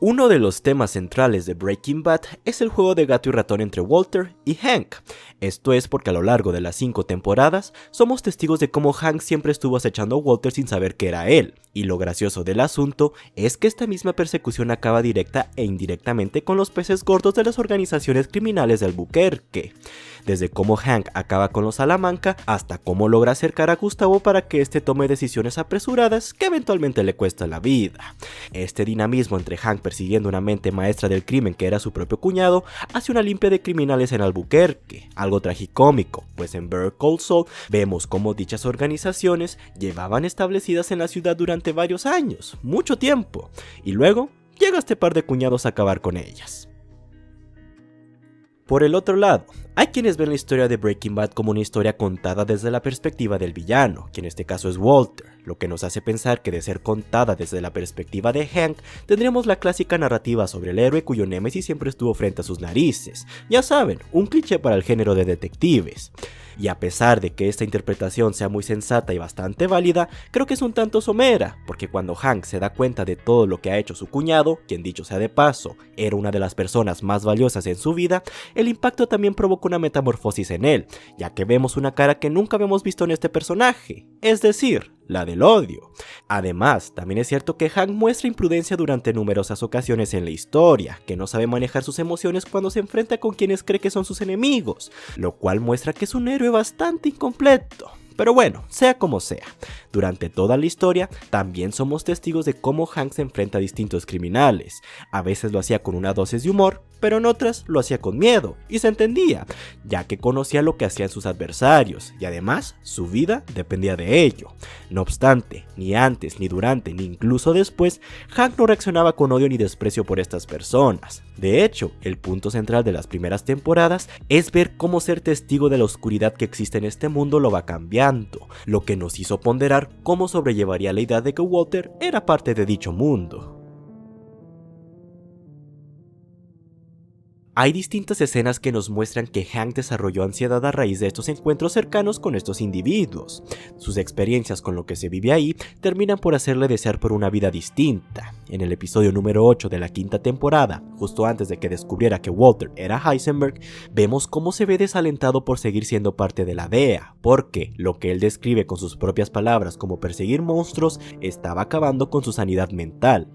Uno de los temas centrales de Breaking Bad es el juego de gato y ratón entre Walter y Hank. Esto es porque a lo largo de las 5 temporadas somos testigos de cómo Hank siempre estuvo acechando a Walter sin saber que era él, y lo gracioso del asunto es que esta misma persecución acaba directa e indirectamente con los peces gordos de las organizaciones criminales de Albuquerque. Desde cómo Hank acaba con los Salamanca hasta cómo logra acercar a Gustavo para que éste tome decisiones apresuradas que eventualmente le cuestan la vida. Este dinamismo entre Hank persiguiendo una mente maestra del crimen que era su propio cuñado hace una limpia de criminales en Albuquerque, algo tragicómico, pues en Better Call Saul vemos cómo dichas organizaciones llevaban establecidas en la ciudad durante varios años, mucho tiempo, y luego llega este par de cuñados a acabar con ellas. Por el otro lado, hay quienes ven la historia de Breaking Bad como una historia contada desde la perspectiva del villano, que en este caso es Walter, lo que nos hace pensar que de ser contada desde la perspectiva de Hank, tendríamos la clásica narrativa sobre el héroe cuyo némesis siempre estuvo frente a sus narices. Ya saben, un cliché para el género de detectives. Y a pesar de que esta interpretación sea muy sensata y bastante válida, creo que es un tanto somera, porque cuando Hank se da cuenta de todo lo que ha hecho su cuñado, quien dicho sea de paso, era una de las personas más valiosas en su vida, el impacto también provoca una metamorfosis en él, ya que vemos una cara que nunca habíamos visto en este personaje, es decir, la del odio. Además, también es cierto que Hank muestra imprudencia durante numerosas ocasiones en la historia, que no sabe manejar sus emociones cuando se enfrenta con quienes cree que son sus enemigos, lo cual muestra que es un héroe bastante incompleto. Pero bueno, sea como sea, durante toda la historia también somos testigos de cómo Hank se enfrenta a distintos criminales. A veces lo hacía con una dosis de humor, pero en otras lo hacía con miedo, y se entendía, ya que conocía lo que hacían sus adversarios, y además su vida dependía de ello. No obstante, ni antes, ni durante, ni incluso después, Hank no reaccionaba con odio ni desprecio por estas personas. De hecho, el punto central de las primeras temporadas es ver cómo ser testigo de la oscuridad que existe en este mundo lo va cambiando, lo que nos hizo ponderar cómo sobrellevaría la idea de que Walter era parte de dicho mundo. Hay distintas escenas que nos muestran que Hank desarrolló ansiedad a raíz de estos encuentros cercanos con estos individuos. Sus experiencias con lo que se vive ahí terminan por hacerle desear por una vida distinta. En el episodio número 8 de la 5ª temporada, justo antes de que descubriera que Walter era Heisenberg, vemos cómo se ve desalentado por seguir siendo parte de la DEA, porque lo que él describe con sus propias palabras como perseguir monstruos estaba acabando con su sanidad mental.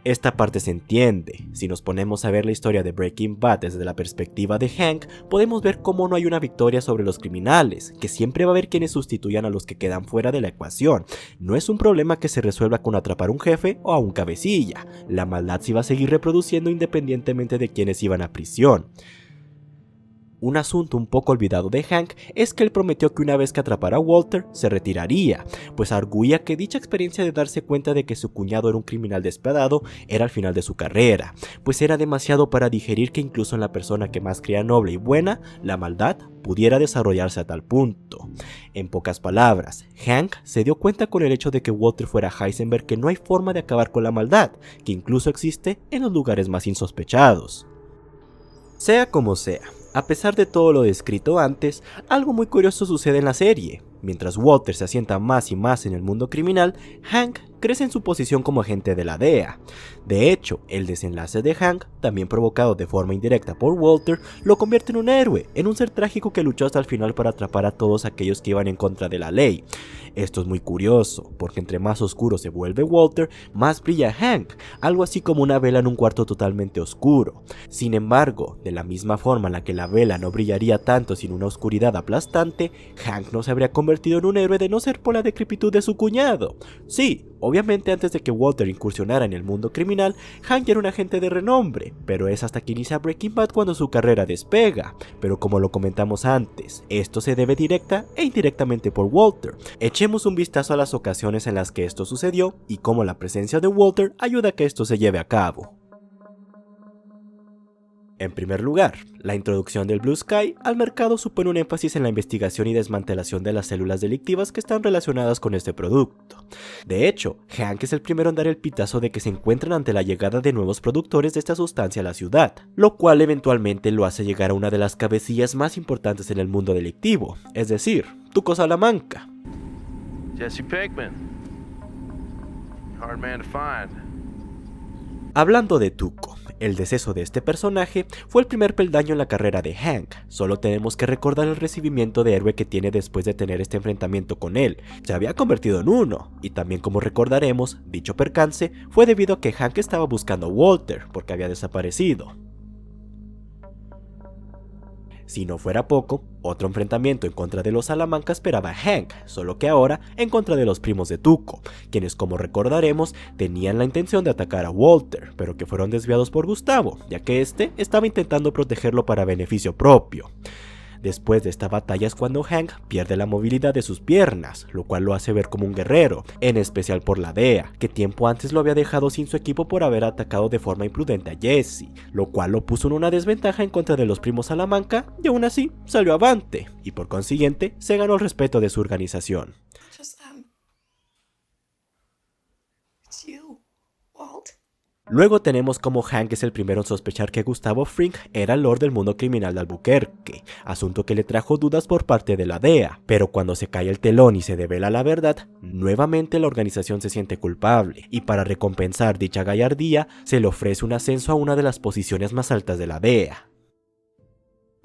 Esta parte se entiende. Si nos ponemos a ver la historia de Breaking Bad desde la perspectiva de Hank, podemos ver cómo no hay una victoria sobre los criminales, que siempre va a haber quienes sustituyan a los que quedan fuera de la ecuación. No es un problema que se resuelva con atrapar un jefe o a un cabecilla. La maldad se va a seguir reproduciendo independientemente de quienes iban a prisión. Un asunto un poco olvidado de Hank es que él prometió que una vez que atrapara a Walter, se retiraría, pues arguía que dicha experiencia de darse cuenta de que su cuñado era un criminal despiadado era el final de su carrera, pues era demasiado para digerir que incluso en la persona que más creía noble y buena, la maldad pudiera desarrollarse a tal punto. En pocas palabras, Hank se dio cuenta con el hecho de que Walter fuera Heisenberg que no hay forma de acabar con la maldad, que incluso existe en los lugares más insospechados. Sea como sea, a pesar de todo lo descrito antes, algo muy curioso sucede en la serie. Mientras Walter se asienta más y más en el mundo criminal, Hank crece en su posición como agente de la DEA. De hecho, el desenlace de Hank, también provocado de forma indirecta por Walter, lo convierte en un héroe, en un ser trágico que luchó hasta el final para atrapar a todos aquellos que iban en contra de la ley. Esto es muy curioso, porque entre más oscuro se vuelve Walter, más brilla Hank, algo así como una vela en un cuarto totalmente oscuro. Sin embargo, de la misma forma en la que la vela no brillaría tanto sin una oscuridad aplastante, Hank no se habría convertido en un héroe de no ser por la decrepitud de su cuñado. Sí, obviamente antes de que Walter incursionara en el mundo criminal, Hank era un agente de renombre, pero es hasta que inicia Breaking Bad cuando su carrera despega. Pero como lo comentamos antes, esto se debe directa e indirectamente por Walter. Echemos un vistazo a las ocasiones en las que esto sucedió y cómo la presencia de Walter ayuda a que esto se lleve a cabo. En primer lugar, la introducción del Blue Sky al mercado supone un énfasis en la investigación y desmantelación de las células delictivas que están relacionadas con este producto. De hecho, Hank es el primero en dar el pitazo de que se encuentran ante la llegada de nuevos productores de esta sustancia a la ciudad, lo cual eventualmente lo hace llegar a una de las cabecillas más importantes en el mundo delictivo, es decir, Tuco Salamanca. Jesse Pinkman. Hard man to find. Hablando de Tuco, el deceso de este personaje fue el primer peldaño en la carrera de Hank. Solo tenemos que recordar el recibimiento de héroe que tiene después de tener este enfrentamiento con él. Se había convertido en uno, y también como recordaremos, dicho percance fue debido a que Hank estaba buscando a Walter porque había desaparecido. Si no fuera poco, otro enfrentamiento en contra de los Salamanca esperaba a Hank, solo que ahora en contra de los primos de Tuco, quienes como recordaremos tenían la intención de atacar a Walter, pero que fueron desviados por Gustavo, ya que este estaba intentando protegerlo para beneficio propio. Después de esta batalla es cuando Hank pierde la movilidad de sus piernas, lo cual lo hace ver como un guerrero, en especial por la DEA, que tiempo antes lo había dejado sin su equipo por haber atacado de forma imprudente a Jesse, lo cual lo puso en una desventaja en contra de los primos Salamanca y aún así salió avante, y por consiguiente se ganó el respeto de su organización. Luego tenemos como Hank es el primero en sospechar que Gustavo Fring era el Lord del mundo criminal de Albuquerque, asunto que le trajo dudas por parte de la DEA, pero cuando se cae el telón y se devela la verdad, nuevamente la organización se siente culpable, y para recompensar dicha gallardía, se le ofrece un ascenso a una de las posiciones más altas de la DEA.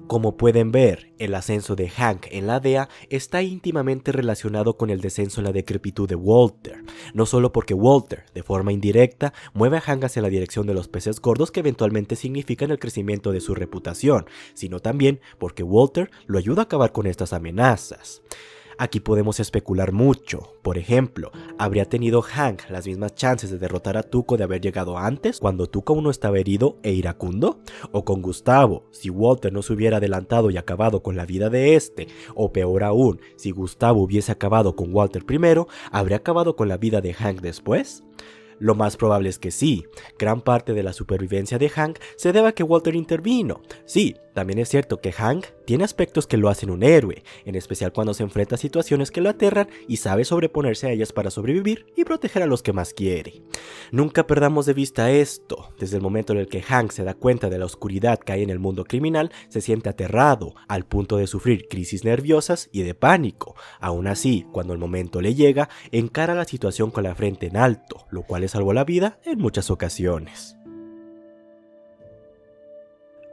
Como pueden ver, el ascenso de Hank en la DEA está íntimamente relacionado con el descenso en la decrepitud de Walter, no solo porque Walter, de forma indirecta, mueve a Hank hacia la dirección de los peces gordos que eventualmente significan el crecimiento de su reputación, sino también porque Walter lo ayuda a acabar con estas amenazas. Aquí podemos especular mucho. Por ejemplo, ¿habría tenido Hank las mismas chances de derrotar a Tuco de haber llegado antes, cuando Tuco aún no estaba herido e iracundo? ¿O con Gustavo, si Walter no se hubiera adelantado y acabado con la vida de este? ¿O peor aún, si Gustavo hubiese acabado con Walter primero, ¿habría acabado con la vida de Hank después? Lo más probable es que sí. Gran parte de la supervivencia de Hank se debe a que Walter intervino. Sí, también es cierto que Hank tiene aspectos que lo hacen un héroe, en especial cuando se enfrenta a situaciones que lo aterran y sabe sobreponerse a ellas para sobrevivir y proteger a los que más quiere. Nunca perdamos de vista esto. Desde el momento en el que Hank se da cuenta de la oscuridad que hay en el mundo criminal, se siente aterrado, al punto de sufrir crisis nerviosas y de pánico. Aún así, cuando el momento le llega, encara la situación con la frente en alto, lo cual le salvó la vida en muchas ocasiones.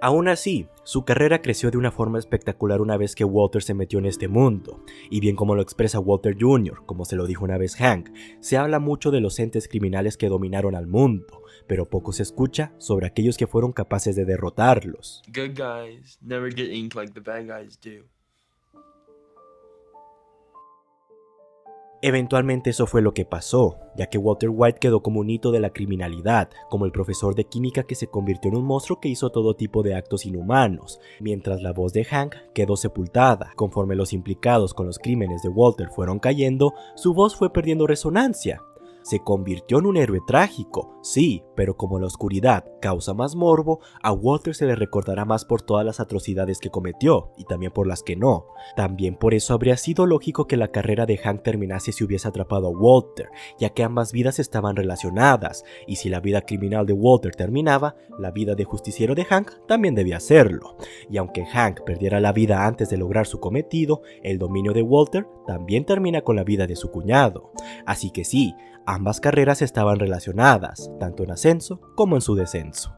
Aún así, su carrera creció de una forma espectacular una vez que Walter se metió en este mundo, y bien como lo expresa Walter Jr., como se lo dijo una vez Hank, se habla mucho de los entes criminales que dominaron al mundo, pero poco se escucha sobre aquellos que fueron capaces de derrotarlos. Good guys never get inked like the bad guys do. Eventualmente eso fue lo que pasó, ya que Walter White quedó como un hito de la criminalidad, como el profesor de química que se convirtió en un monstruo que hizo todo tipo de actos inhumanos, mientras la voz de Hank quedó sepultada. Conforme los implicados con los crímenes de Walter fueron cayendo, su voz fue perdiendo resonancia. Se convirtió en un héroe trágico, sí, pero como la oscuridad causa más morbo, a Walter se le recordará más por todas las atrocidades que cometió, y también por las que no. También por eso habría sido lógico que la carrera de Hank terminase si hubiese atrapado a Walter, ya que ambas vidas estaban relacionadas, y si la vida criminal de Walter terminaba, la vida de justiciero de Hank también debía hacerlo. Y aunque Hank perdiera la vida antes de lograr su cometido, el dominio de Walter también termina con la vida de su cuñado. Así que sí, ambas carreras estaban relacionadas, tanto en ascenso como en su descenso.